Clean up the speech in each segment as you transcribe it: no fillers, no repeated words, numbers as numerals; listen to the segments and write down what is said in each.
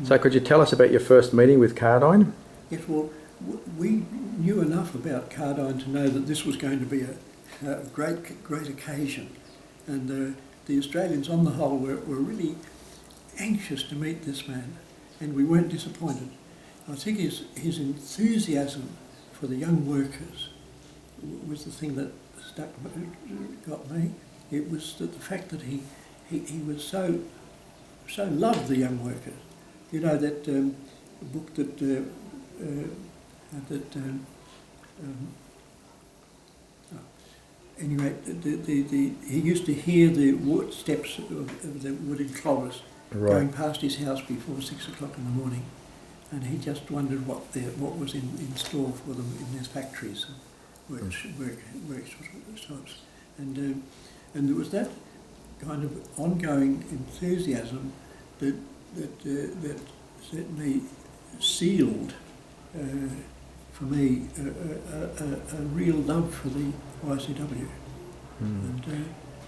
So could you tell us about your first meeting with Cardijn? Yes, well, we knew enough about Cardijn to know that this was going to be a great occasion, and the Australians on the whole were really anxious to meet this man, and we weren't disappointed. I think his enthusiasm for the young workers was the thing that got me. It was the fact that he was so loved the young workers. You know, that book that anyway, he used to hear the steps of the wooden cloggers going past his house before 6 o'clock in the morning, and he just wondered what was in store for them in their factories and workshops, and there was that kind of ongoing enthusiasm that certainly sealed for me a real love for the YCW.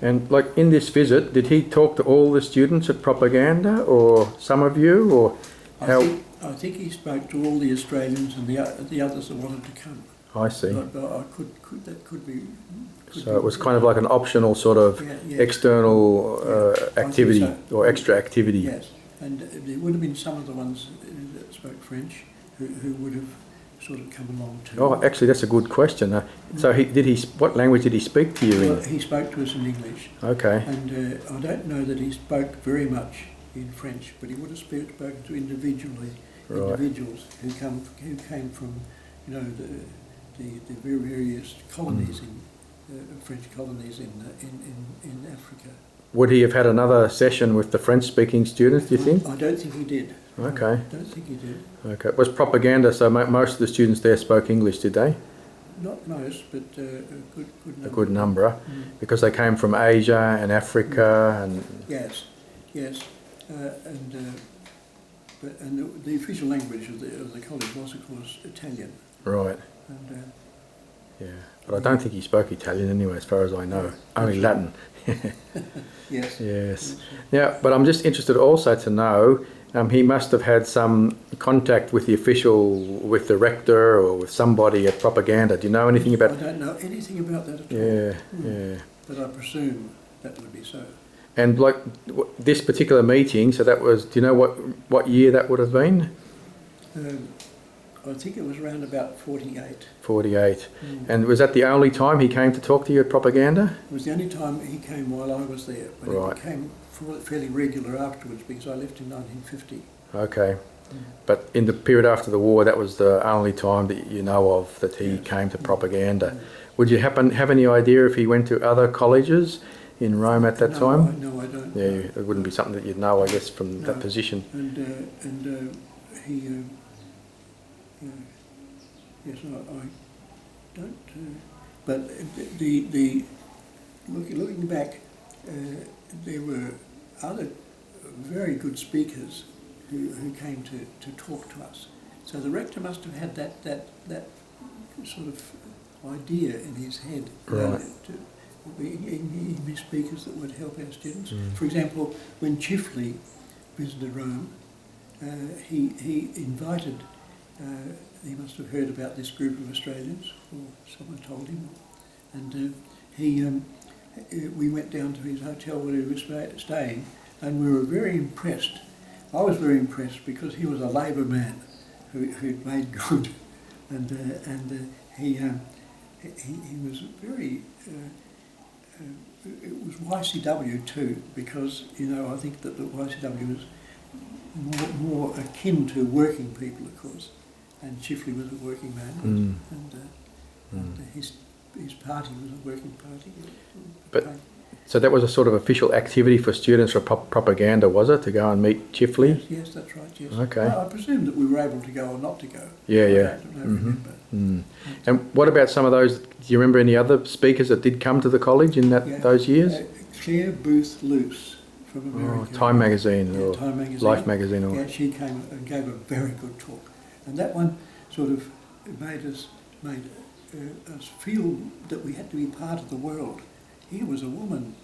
And like in this visit, did he talk to all the students at Propaganda, or some of you, or how? I think he spoke to all the Australians and the others that wanted to come. I see. But that could be. So it was kind of like an optional sort of external activity or extra activity. Yes, and there would have been some of the ones that spoke French who would have sort of come along too. Oh, actually, that's a good question. So what language did he speak to you in? He spoke to us in English. Okay. And I don't know that he spoke very much in French, but he would have spoken to individuals who came from, you know, the various colonies French colonies in Africa. Would he have had another session with the French-speaking students, do you think? I don't think he did. Okay. I don't think he did. Okay. It was Propaganda, so most of the students there spoke English, did they? Not most, but a good number. A good number, because they came from Asia and Africa and... Yes. And the official language of the college was, of course, Italian. Right. And, yeah, but I don't think he spoke Italian anyway, as far as I know. Only Latin. Yes. Yes. Yeah, but I'm just interested also to know, he must have had some contact with with the rector or with somebody at Propaganda. Do you know anything about... I don't know anything about that at all. Yeah. But I presume that would be so. And like this particular meeting, so that was, do you know what year that would have been? I think it was around about 48. 48. And was that the only time he came to talk to you at Propaganda? It was the only time he came while I was there, but it became fairly regular afterwards because I left in 1950. Okay. But in the period after the war, that was the only time that you know of that he came to Propaganda. Would you have any idea if he went to other colleges in Rome at that time? No, I don't. Yeah, it wouldn't be something that you'd know, I guess, from that position. And he... yes, I don't... but looking back, there were other very good speakers who came to talk to us. So the rector must have had that sort of idea in his head. Right. He'd be speakers that would help our students. For example, when Chifley visited Rome, he invited, he must have heard about this group of Australians, or someone told him, and we went down to his hotel where he was staying, and we were very impressed. I was very impressed because he was a Labor man who'd made good, and he was very... it was YCW too, because, you know, I think that the YCW was more akin to working people, of course, and Chifley was a working man, and his party was a working party. But so that was a sort of official activity for students for Propaganda, was it, to go and meet Chifley? Yes, that's right. Yes. Okay. I presume that we were able to go or not to go. Yeah. I don't remember. And what about some of those? Do you remember any other speakers that did come to the college in those years? Claire Booth Luce from America. Time Magazine or Time Magazine. Life Magazine. Or... Yeah, she came and gave a very good talk, and that one sort of made us feel that we had to be part of the world. Here was a woman,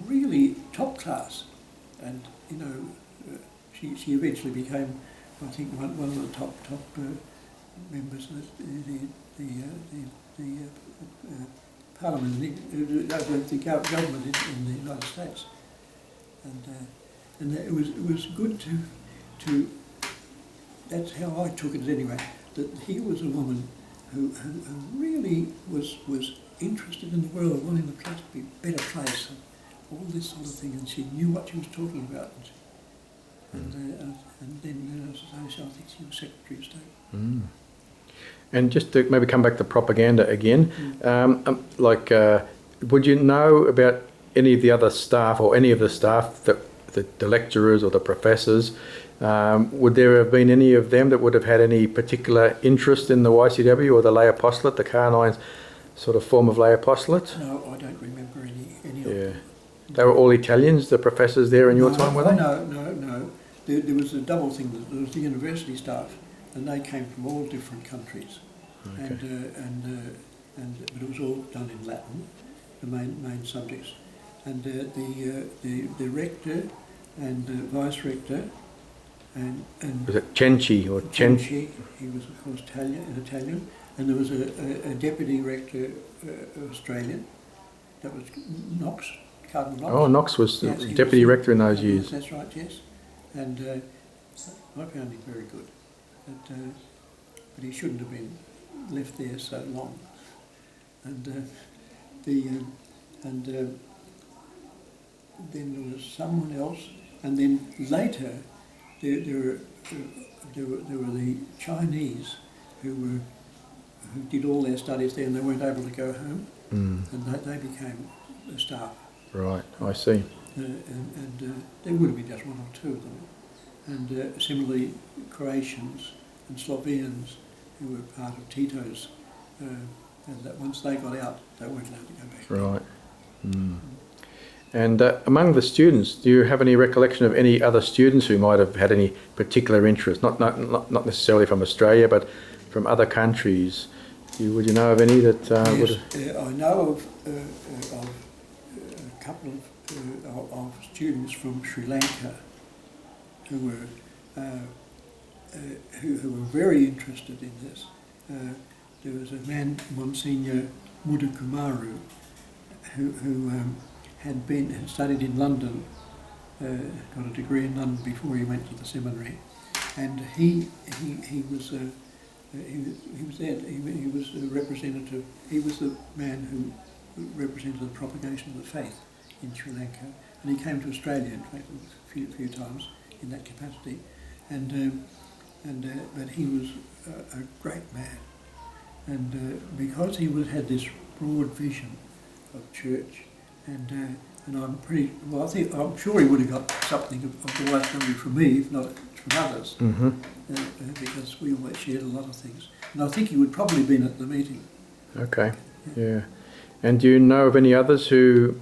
really top class, and you know, she eventually became, I think, one of the top members of the Parliament, the government in the United States, and it was good to. That's how I took it anyway. That here was a woman who really was interested in the world, wanting the place to be a better place, and all this sort of thing, and she knew what she was talking about. And then, as I say, I think she was Secretary of State. Mm. And just to maybe come back to propaganda again, would you know about any of the other staff or any of the staff, the lecturers or the professors? Would there have been any of them that would have had any particular interest in the YCW or the lay apostolate, the Cardijn sort of form of lay apostolate? No, I don't remember any of them. They were all Italians, the professors there in your time, were they? No. There was a double thing. There was the university staff, and they came from all different countries. Okay. But it was all done in Latin, the main subjects. And the rector and vice rector and was it Cenci or Cenci? He was of course Italian, and there was a deputy rector Australian. That was Knox, Cardinal Knox. Oh, Knox was the deputy rector in those years. That's right, yes. And I found him very good, but he shouldn't have been left there so long. And then there was someone else, and then later there were the Chinese who did all their studies there, and they weren't able to go home, and they became the staff. Right, I see. And there would have been just one or two of them. And similarly, Croatians and Slovenes who were part of Tito's, and that once they got out, they weren't allowed to go back. Right. Mm. And among the students, do you have any recollection of any other students who might have had any particular interest? Not necessarily from Australia, but from other countries. Would you know of any that would have... I know of a couple of students from Sri Lanka who were very interested in this. There was a man, Monsignor Mudakumaru, who had studied in London, got a degree in London before he went to the seminary, and he was there. He was a representative. He was the man who represented the propagation of the faith in Sri Lanka, and he came to Australia, in fact, a few times in that capacity, but he was a great man, and because he had this broad vision of church, and I'm sure he would have got something of the YCW from me, if not from others, because we always shared a lot of things, and I think he would probably have been at the meeting. Okay, yeah. And do you know of any others who,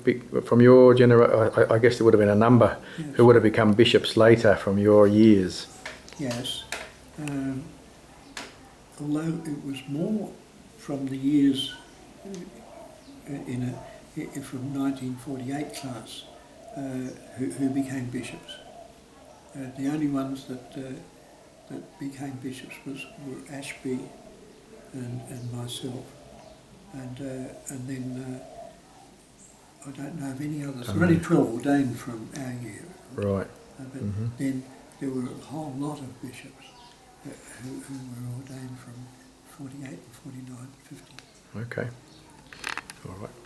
from your generation, I guess there would have been a number, yes, who would have become bishops later from your years? Yes. Although it was more from the years from 1948 class who became bishops. The only ones that became bishops were Ashby and myself. And then I don't know of any others. There were only 12 ordained from our year. Right. But then there were a whole lot of bishops who were ordained from 48 and 49 and 50. Okay. All right.